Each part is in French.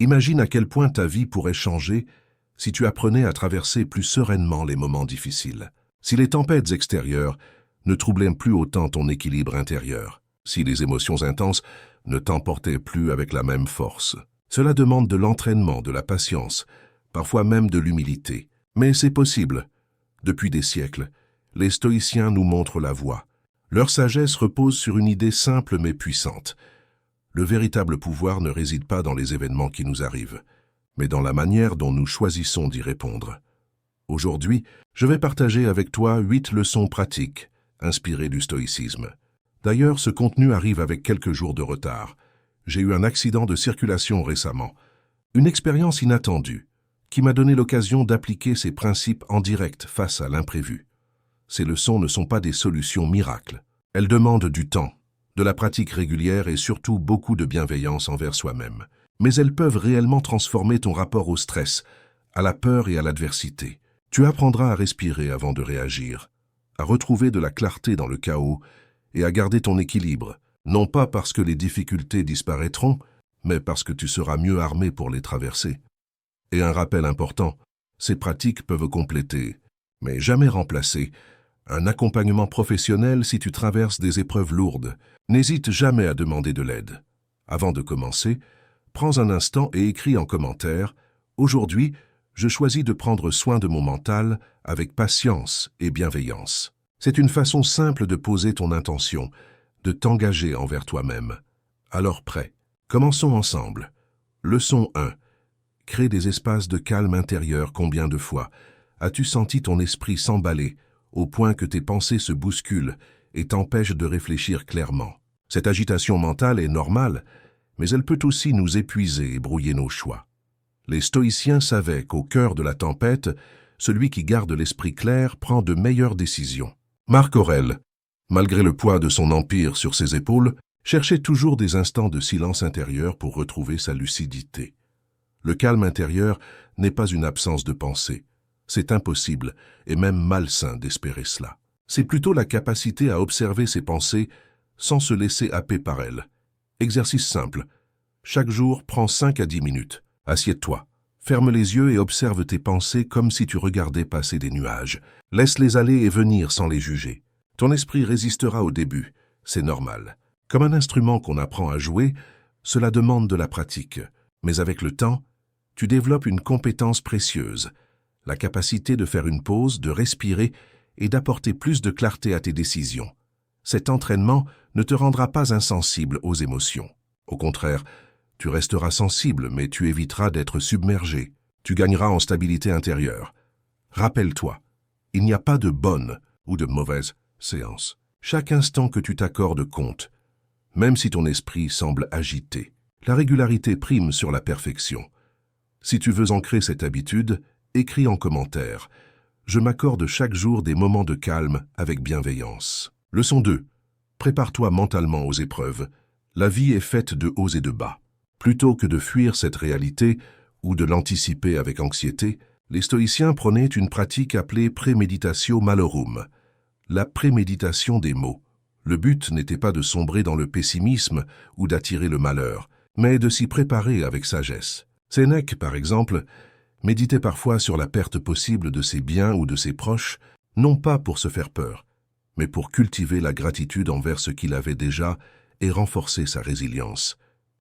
Imagine à quel point ta vie pourrait changer si tu apprenais à traverser plus sereinement les moments difficiles. Si les tempêtes extérieures ne troublaient plus autant ton équilibre intérieur. Si les émotions intenses ne t'emportaient plus avec la même force. Cela demande de l'entraînement, de la patience, parfois même de l'humilité. Mais c'est possible. Depuis des siècles, les stoïciens nous montrent la voie. Leur sagesse repose sur une idée simple mais puissante. Le véritable pouvoir ne réside pas dans les événements qui nous arrivent, mais dans la manière dont nous choisissons d'y répondre. Aujourd'hui, je vais partager avec toi 8 leçons pratiques, inspirées du stoïcisme. D'ailleurs, ce contenu arrive avec quelques jours de retard. J'ai eu un accident de circulation récemment, une expérience inattendue, qui m'a donné l'occasion d'appliquer ces principes en direct face à l'imprévu. Ces leçons ne sont pas des solutions miracles. Elles demandent du temps, de la pratique régulière et surtout beaucoup de bienveillance envers soi-même. Mais elles peuvent réellement transformer ton rapport au stress, à la peur et à l'adversité. Tu apprendras à respirer avant de réagir, à retrouver de la clarté dans le chaos et à garder ton équilibre, non pas parce que les difficultés disparaîtront, mais parce que tu seras mieux armé pour les traverser. Et un rappel important, ces pratiques peuvent compléter, mais jamais remplacer, un accompagnement professionnel si tu traverses des épreuves lourdes. N'hésite jamais à demander de l'aide. Avant de commencer, prends un instant et écris en commentaire « Aujourd'hui, je choisis de prendre soin de mon mental avec patience et bienveillance ». C'est une façon simple de poser ton intention, de t'engager envers toi-même. Alors prêt, commençons ensemble. Leçon 1. Crée des espaces de calme intérieur. Combien de fois as-tu senti ton esprit s'emballer au point que tes pensées se bousculent et t'empêchent de réfléchir clairement? Cette agitation mentale est normale, mais elle peut aussi nous épuiser et brouiller nos choix. Les stoïciens savaient qu'au cœur de la tempête, celui qui garde l'esprit clair prend de meilleures décisions. Marc Aurèle, malgré le poids de son empire sur ses épaules, cherchait toujours des instants de silence intérieur pour retrouver sa lucidité. Le calme intérieur n'est pas une absence de pensée. C'est impossible et même malsain d'espérer cela. C'est plutôt la capacité à observer ses pensées sans se laisser happer par elles. Exercice simple. Chaque jour, prends 5 à 10 minutes. Assieds-toi. Ferme les yeux et observe tes pensées comme si tu regardais passer des nuages. Laisse-les aller et venir sans les juger. Ton esprit résistera au début. C'est normal. Comme un instrument qu'on apprend à jouer, cela demande de la pratique. Mais avec le temps, tu développes une compétence précieuse. La capacité de faire une pause, de respirer et d'apporter plus de clarté à tes décisions. Cet entraînement ne te rendra pas insensible aux émotions. Au contraire, tu resteras sensible, mais tu éviteras d'être submergé. Tu gagneras en stabilité intérieure. Rappelle-toi, il n'y a pas de bonne ou de mauvaise séance. Chaque instant que tu t'accordes compte, même si ton esprit semble agité. La régularité prime sur la perfection. Si tu veux ancrer cette habitude, écris en commentaire. Je m'accorde chaque jour des moments de calme avec bienveillance. Leçon 2. Prépare-toi mentalement aux épreuves. La vie est faite de hauts et de bas. Plutôt que de fuir cette réalité ou de l'anticiper avec anxiété, les stoïciens prenaient une pratique appelée préméditatio malorum, la préméditation des maux. Le but n'était pas de sombrer dans le pessimisme ou d'attirer le malheur, mais de s'y préparer avec sagesse. Sénèque, par exemple, méditait parfois sur la perte possible de ses biens ou de ses proches, non pas pour se faire peur, mais pour cultiver la gratitude envers ce qu'il avait déjà et renforcer sa résilience.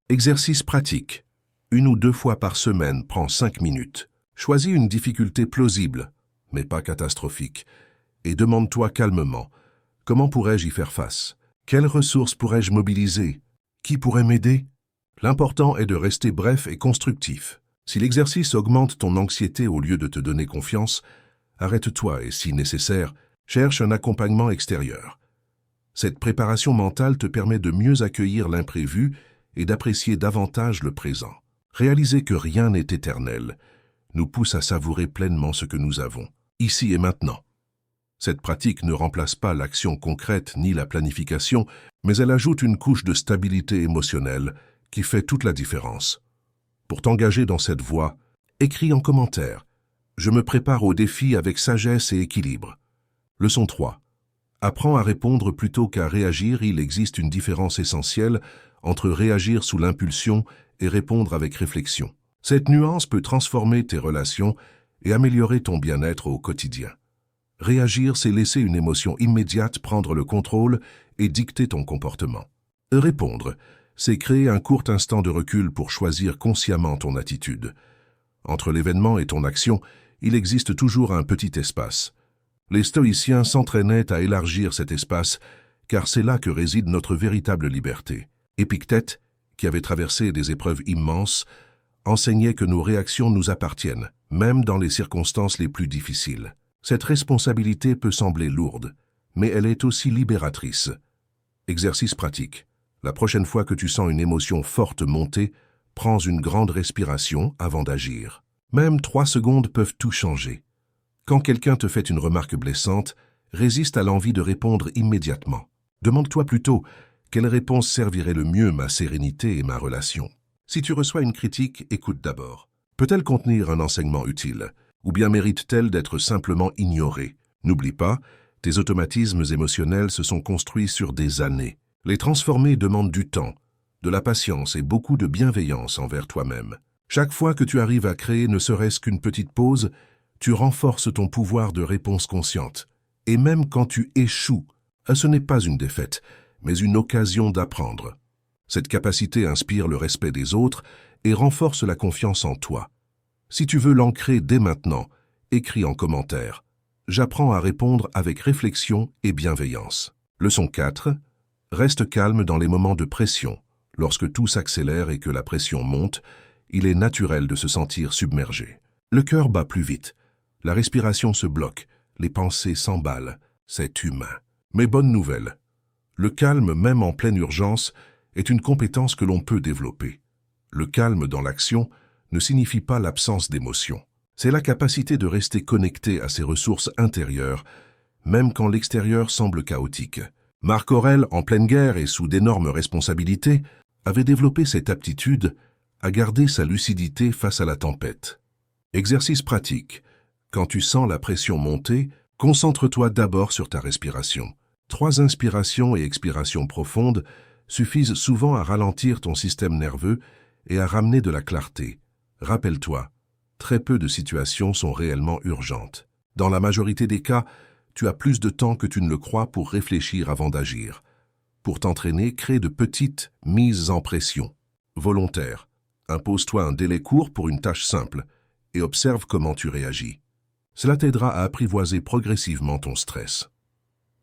Exercice pratique. 1 ou 2 fois par semaine, prends 5 minutes. Choisis une difficulté plausible, mais pas catastrophique, et demande-toi calmement, comment pourrais-je y faire face? Quelles ressources pourrais-je mobiliser? Qui pourrait m'aider? L'important est de rester bref et constructif. Si l'exercice augmente ton anxiété au lieu de te donner confiance, arrête-toi et, si nécessaire, cherche un accompagnement extérieur. Cette préparation mentale te permet de mieux accueillir l'imprévu et d'apprécier davantage le présent. Réaliser que rien n'est éternel nous pousse à savourer pleinement ce que nous avons, ici et maintenant. Cette pratique ne remplace pas l'action concrète ni la planification, mais elle ajoute une couche de stabilité émotionnelle qui fait toute la différence. Pour t'engager dans cette voie, écris en commentaire. Je me prépare au défi avec sagesse et équilibre. Leçon 3. Apprends à répondre plutôt qu'à réagir. Il existe une différence essentielle entre réagir sous l'impulsion et répondre avec réflexion. Cette nuance peut transformer tes relations et améliorer ton bien-être au quotidien. Réagir, c'est laisser une émotion immédiate prendre le contrôle et dicter ton comportement. Répondre, c'est créer un court instant de recul pour choisir consciemment ton attitude. Entre l'événement et ton action, il existe toujours un petit espace. Les stoïciens s'entraînaient à élargir cet espace, car c'est là que réside notre véritable liberté. Épictète, qui avait traversé des épreuves immenses, enseignait que nos réactions nous appartiennent, même dans les circonstances les plus difficiles. Cette responsabilité peut sembler lourde, mais elle est aussi libératrice. Exercice pratique. La prochaine fois que tu sens une émotion forte monter, prends une grande respiration avant d'agir. Même 3 secondes peuvent tout changer. Quand quelqu'un te fait une remarque blessante, résiste à l'envie de répondre immédiatement. Demande-toi plutôt quelle réponse servirait le mieux ma sérénité et ma relation. Si tu reçois une critique, écoute d'abord. Peut-elle contenir un enseignement utile? Ou bien mérite-t-elle d'être simplement ignorée? N'oublie pas, tes automatismes émotionnels se sont construits sur des années. Les transformer demande du temps, de la patience et beaucoup de bienveillance envers toi-même. Chaque fois que tu arrives à créer ne serait-ce qu'une petite pause, tu renforces ton pouvoir de réponse consciente. Et même quand tu échoues, ce n'est pas une défaite, mais une occasion d'apprendre. Cette capacité inspire le respect des autres et renforce la confiance en toi. Si tu veux l'ancrer dès maintenant, écris en commentaire. J'apprends à répondre avec réflexion et bienveillance. Leçon 4. Reste calme dans les moments de pression. Lorsque tout s'accélère et que la pression monte, il est naturel de se sentir submergé. Le cœur bat plus vite, la respiration se bloque, les pensées s'emballent. C'est humain. Mais bonne nouvelle, le calme, même en pleine urgence, est une compétence que l'on peut développer. Le calme dans l'action ne signifie pas l'absence d'émotion. C'est la capacité de rester connecté à ses ressources intérieures, même quand l'extérieur semble chaotique. Marc Aurèle, en pleine guerre et sous d'énormes responsabilités, avait développé cette aptitude à garder sa lucidité face à la tempête. Exercice pratique. Quand tu sens la pression monter, concentre-toi d'abord sur ta respiration. 3 inspirations et expirations profondes suffisent souvent à ralentir ton système nerveux et à ramener de la clarté. Rappelle-toi, très peu de situations sont réellement urgentes. Dans la majorité des cas, tu as plus de temps que tu ne le crois pour réfléchir avant d'agir. Pour t'entraîner, crée de petites mises en pression. Volontaire. Impose-toi un délai court pour une tâche simple et observe comment tu réagis. Cela t'aidera à apprivoiser progressivement ton stress.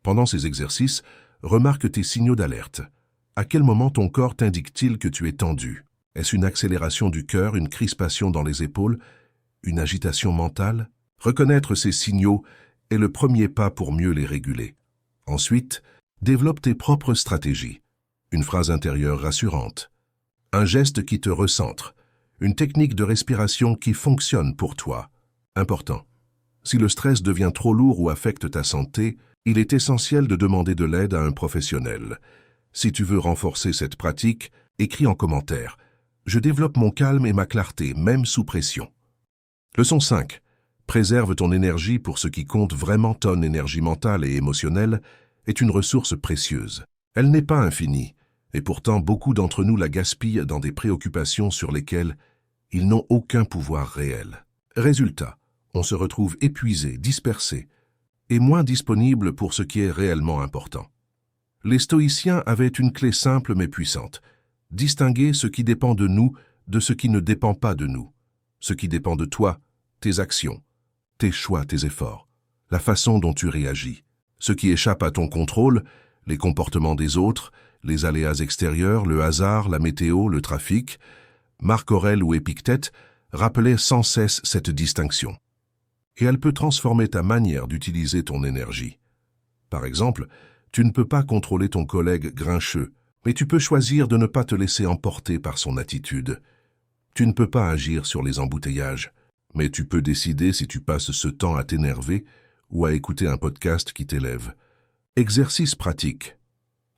Pendant ces exercices, remarque tes signaux d'alerte. À quel moment ton corps t'indique-t-il que tu es tendu? Est-ce une accélération du cœur, une crispation dans les épaules, une agitation mentale? Reconnaître ces signaux est le premier pas pour mieux les réguler. Ensuite, développe tes propres stratégies. Une phrase intérieure rassurante, un geste qui te recentre, une technique de respiration qui fonctionne pour toi. Important. Si le stress devient trop lourd ou affecte ta santé, il est essentiel de demander de l'aide à un professionnel. Si tu veux renforcer cette pratique, écris en commentaire. Je développe mon calme et ma clarté, même sous pression. Leçon 5. Préserve ton énergie pour ce qui compte vraiment. Ton énergie mentale et émotionnelle est une ressource précieuse. Elle n'est pas infinie, et pourtant beaucoup d'entre nous la gaspillent dans des préoccupations sur lesquelles ils n'ont aucun pouvoir réel. Résultat, on se retrouve épuisé, dispersé, et moins disponible pour ce qui est réellement important. Les stoïciens avaient une clé simple mais puissante. Distinguer ce qui dépend de nous de ce qui ne dépend pas de nous. Ce qui dépend de toi, tes actions, tes choix, tes efforts, la façon dont tu réagis. Ce qui échappe à ton contrôle, les comportements des autres, les aléas extérieurs, le hasard, la météo, le trafic. Marc Aurèle ou Épictète rappelaient sans cesse cette distinction. Et elle peut transformer ta manière d'utiliser ton énergie. Par exemple, tu ne peux pas contrôler ton collègue grincheux, mais tu peux choisir de ne pas te laisser emporter par son attitude. Tu ne peux pas agir sur les embouteillages, mais tu peux décider si tu passes ce temps à t'énerver ou à écouter un podcast qui t'élève. Exercice pratique.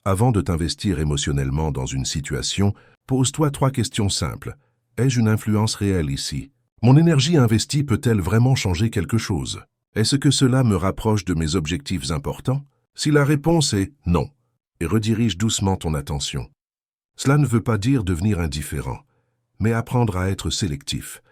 Avant de t'investir émotionnellement dans une situation, pose-toi 3 questions simples. Ai-je une influence réelle ici? Mon énergie investie peut-elle vraiment changer quelque chose? Est-ce que cela me rapproche de mes objectifs importants? Si la réponse est non, et redirige doucement ton attention. Cela ne veut pas dire devenir indifférent, mais apprendre à être sélectif.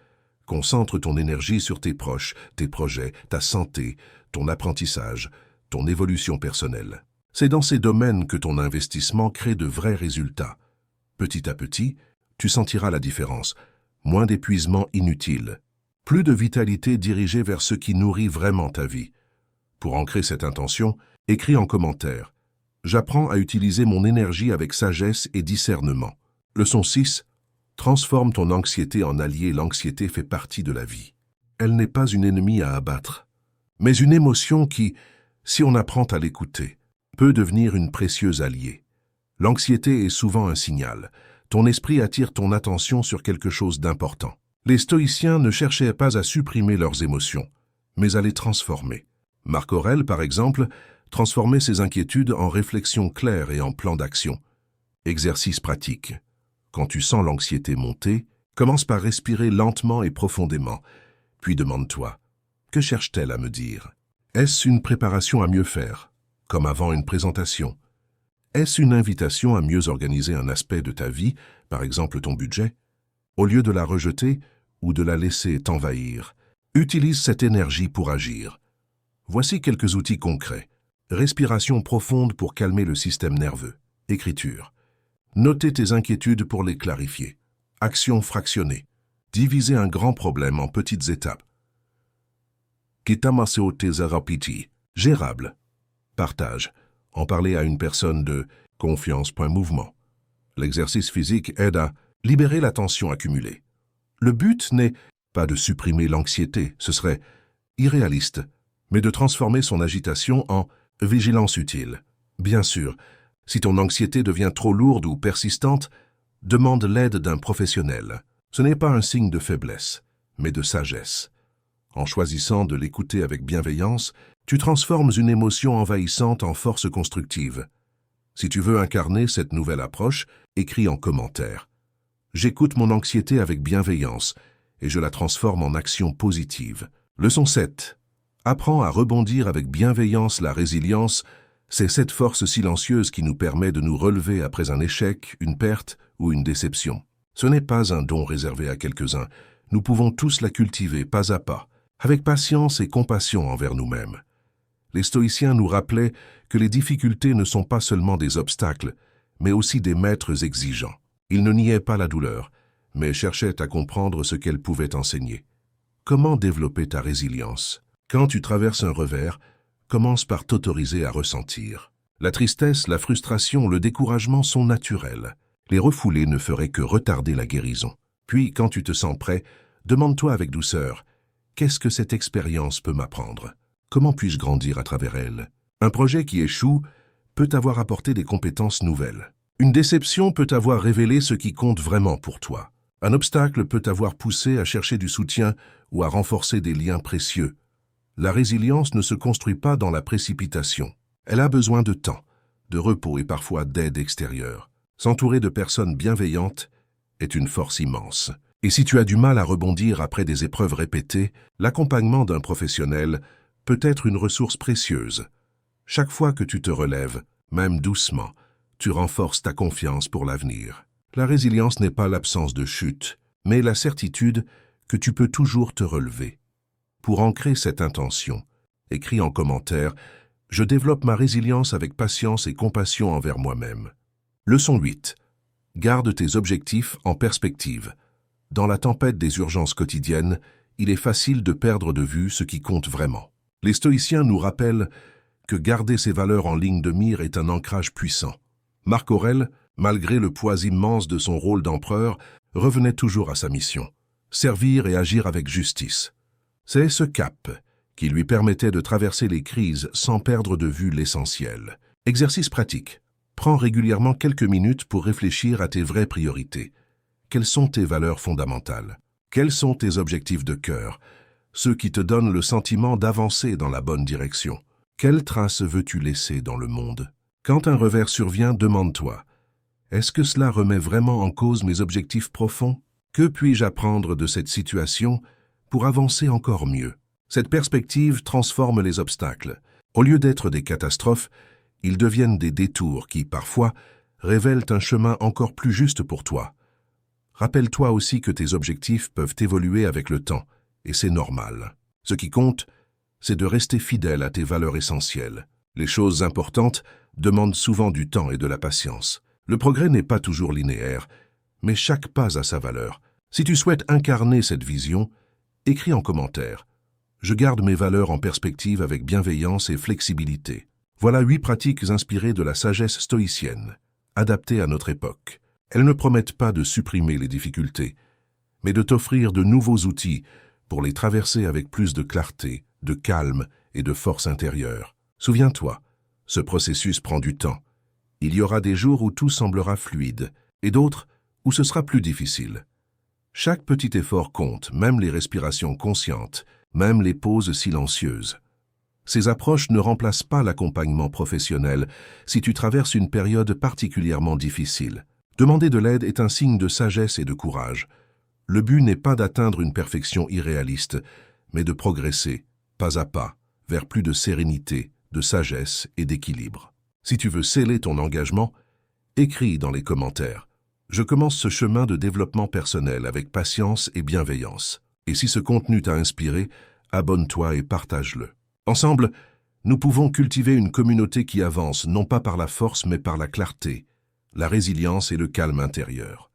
Concentre ton énergie sur tes proches, tes projets, ta santé, ton apprentissage, ton évolution personnelle. C'est dans ces domaines que ton investissement crée de vrais résultats. Petit à petit, tu sentiras la différence. Moins d'épuisement inutile. Plus de vitalité dirigée vers ce qui nourrit vraiment ta vie. Pour ancrer cette intention, écris en commentaire. J'apprends à utiliser mon énergie avec sagesse et discernement. Leçon 6. Transforme ton anxiété en allié. L'anxiété fait partie de la vie. Elle n'est pas une ennemie à abattre, mais une émotion qui, si on apprend à l'écouter, peut devenir une précieuse alliée. L'anxiété est souvent un signal. Ton esprit attire ton attention sur quelque chose d'important. Les stoïciens ne cherchaient pas à supprimer leurs émotions, mais à les transformer. Marc Aurèle, par exemple, transformait ses inquiétudes en réflexions claires et en plans d'action. Exercice pratique. Quand tu sens l'anxiété monter, commence par respirer lentement et profondément, puis demande-toi, que cherche-t-elle à me dire? Est-ce une préparation à mieux faire, comme avant une présentation? Est-ce une invitation à mieux organiser un aspect de ta vie, par exemple ton budget? Au lieu de la rejeter ou de la laisser t'envahir, utilise cette énergie pour agir. Voici quelques outils concrets. Respiration profonde pour calmer le système nerveux. Écriture. Notez tes inquiétudes pour les clarifier. Action fractionnée. Divisez un grand problème en petites étapes. Kitamaseo tesarapiti. Gérable. Partage. En parler à une personne de confiance. Mouvement. L'exercice physique aide à libérer la tension accumulée. Le but n'est pas de supprimer l'anxiété, ce serait irréaliste, mais de transformer son agitation en vigilance utile. Bien sûr, si ton anxiété devient trop lourde ou persistante, demande l'aide d'un professionnel. Ce n'est pas un signe de faiblesse, mais de sagesse. En choisissant de l'écouter avec bienveillance, tu transformes une émotion envahissante en force constructive. Si tu veux incarner cette nouvelle approche, écris en commentaire. J'écoute mon anxiété avec bienveillance et je la transforme en action positive. Leçon 7. Apprends à rebondir avec bienveillance. La résilience, c'est cette force silencieuse qui nous permet de nous relever après un échec, une perte ou une déception. Ce n'est pas un don réservé à quelques-uns. Nous pouvons tous la cultiver pas à pas, avec patience et compassion envers nous-mêmes. Les stoïciens nous rappelaient que les difficultés ne sont pas seulement des obstacles, mais aussi des maîtres exigeants. Ils ne niaient pas la douleur, mais cherchaient à comprendre ce qu'elle pouvait enseigner. Comment développer ta résilience? Quand tu traverses un revers, commence par t'autoriser à ressentir. La tristesse, la frustration, le découragement sont naturels. Les refouler ne ferait que retarder la guérison. Puis, quand tu te sens prêt, demande-toi avec douceur, qu'est-ce que cette expérience peut m'apprendre? Comment puis-je grandir à travers elle? Un projet qui échoue peut t'avoir apporté des compétences nouvelles. Une déception peut t'avoir révélé ce qui compte vraiment pour toi. Un obstacle peut t'avoir poussé à chercher du soutien ou à renforcer des liens précieux. La résilience ne se construit pas dans la précipitation. Elle a besoin de temps, de repos et parfois d'aide extérieure. S'entourer de personnes bienveillantes est une force immense. Et si tu as du mal à rebondir après des épreuves répétées, l'accompagnement d'un professionnel peut être une ressource précieuse. Chaque fois que tu te relèves, même doucement, tu renforces ta confiance pour l'avenir. La résilience n'est pas l'absence de chute, mais la certitude que tu peux toujours te relever. Pour ancrer cette intention, écris en commentaire « Je développe ma résilience avec patience et compassion envers moi-même ». Leçon 8. Garde tes objectifs en perspective. Dans la tempête des urgences quotidiennes, il est facile de perdre de vue ce qui compte vraiment. Les stoïciens nous rappellent que garder ses valeurs en ligne de mire est un ancrage puissant. Marc Aurèle, malgré le poids immense de son rôle d'empereur, revenait toujours à sa mission, servir et agir avec justice. C'est ce cap qui lui permettait de traverser les crises sans perdre de vue l'essentiel. Exercice pratique. Prends régulièrement quelques minutes pour réfléchir à tes vraies priorités. Quelles sont tes valeurs fondamentales? Quels sont tes objectifs de cœur? Ceux qui te donnent le sentiment d'avancer dans la bonne direction. Quelle trace veux-tu laisser dans le monde? Quand un revers survient, demande-toi, est-ce que cela remet vraiment en cause mes objectifs profonds? Que puis-je apprendre de cette situation pour avancer encore mieux? Cette perspective transforme les obstacles. Au lieu d'être des catastrophes, ils deviennent des détours qui, parfois, révèlent un chemin encore plus juste pour toi. Rappelle-toi aussi que tes objectifs peuvent évoluer avec le temps, et c'est normal. Ce qui compte, c'est de rester fidèle à tes valeurs essentielles. Les choses importantes demandent souvent du temps et de la patience. Le progrès n'est pas toujours linéaire, mais chaque pas a sa valeur. Si tu souhaites incarner cette vision, écris en commentaire. Je garde mes valeurs en perspective avec bienveillance et flexibilité. Voilà 8 pratiques inspirées de la sagesse stoïcienne, adaptées à notre époque. Elles ne promettent pas de supprimer les difficultés, mais de t'offrir de nouveaux outils pour les traverser avec plus de clarté, de calme et de force intérieure. Souviens-toi, ce processus prend du temps. Il y aura des jours où tout semblera fluide, et d'autres où ce sera plus difficile. Chaque petit effort compte, même les respirations conscientes, même les pauses silencieuses. Ces approches ne remplacent pas l'accompagnement professionnel si tu traverses une période particulièrement difficile. Demander de l'aide est un signe de sagesse et de courage. Le but n'est pas d'atteindre une perfection irréaliste, mais de progresser, pas à pas, vers plus de sérénité, de sagesse et d'équilibre. Si tu veux sceller ton engagement, écris dans les commentaires. Je commence ce chemin de développement personnel avec patience et bienveillance. Et si ce contenu t'a inspiré, abonne-toi et partage-le. Ensemble, nous pouvons cultiver une communauté qui avance non pas par la force mais par la clarté, la résilience et le calme intérieur.